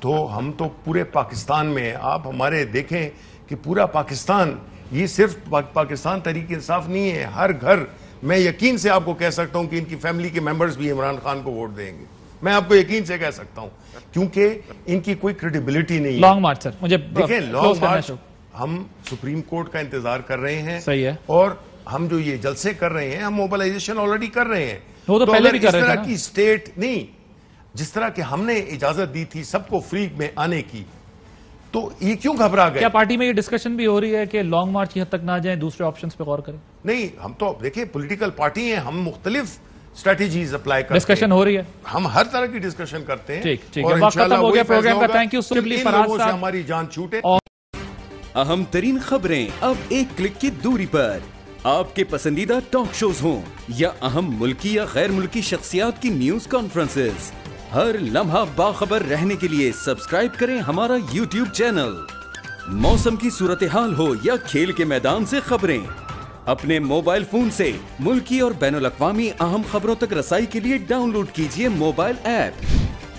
T: تو ہم تو پورے پاکستان میں، آپ ہمارے دیکھیں کہ پورا پاکستان، یہ صرف پاکستان تحریک انصاف نہیں ہے، ہر گھر، میں یقین سے آپ کو کہہ سکتا ہوں کہ ان کی فیملی کے ممبرز بھی عمران خان کو ووٹ دیں گے. میں آپ کو یقین سے کہہ سکتا ہوں کیونکہ ان کی کوئی کریڈیبلٹی نہیں ہے.
A: لانگ مارچ سر، مجھے
T: دیکھیں لانگ مارچ ہم سپریم کورٹ کا انتظار کر رہے ہیں.
A: صحیح ہے.
T: اور ہم جو یہ جلسے کر رہے ہیں، ہم موبلائزیشن آلریڈی کر رہے ہیں.
A: وہ تو پہلے بھی کر رہے تھے.
T: اس طرح کی اسٹیٹ نہیں، جس طرح کہ ہم نے اجازت دی تھی سب کو فری میں آنے کی، تو یہ کیوں گھبرا گئے؟
A: کیا پارٹی میں یہ ڈسکشن بھی ہو رہی ہے کہ لانگ مارچ کی حد تک نہ جائیں، دوسرے آپشنز پہ غور کریں؟
T: نہیں، ہم تو دیکھیں پولیٹیکل پارٹی ہیں، ہم مختلف اسٹریٹجیز اپلائی کرتے ہیں.
A: ڈسکشن ہو رہی ہے،
T: ہم ہر طرح کی ڈسکشن کرتے ہیں.
A: ٹھیک ہے، وقت ختم ہو گیا پروگرام کا. تھینک یو شبلی فراز صاحب.
T: ہماری جان چھوٹے.
U: اہم ترین خبریں اب ایک کلک کی دوری پر. آپ کے پسندیدہ ٹاک شوز ہوں یا اہم ملکی یا غیر ملکی شخصیات کی نیوز کانفرنسز، हर लम्हा बाखबर रहने के लिए सब्सक्राइब करें हमारा YouTube चैनल। मौसम की सूरत हाल हो या खेल के मैदान से खबरें, अपने मोबाइल फोन से मुल्की और बैनुल-अक़वामी अहम खबरों तक रसाई के लिए डाउनलोड कीजिए मोबाइल ऐप।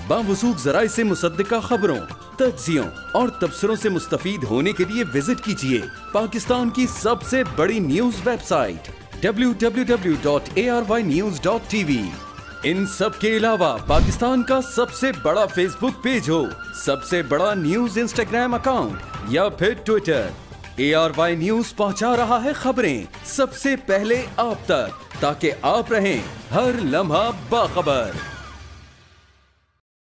U: बावसूख ज़राए से मुसद्दिका खबरों, तज्ज़ियों और तबसरों से मुस्तफ़ीद होने के लिए विजिट कीजिए पाकिस्तान की सबसे बड़ी न्यूज़ वेबसाइट www.arYnews.tv। इन सब के अलावा पाकिस्तान का सबसे बड़ा फेसबुक पेज हो, सबसे बड़ा न्यूज़ इंस्टाग्राम अकाउंट या फिर ट्विटर, ARY न्यूज़ पहुंचा रहा है खबरें सबसे पहले आप तक, ताकि आप रहें हर लम्हा बाखबर।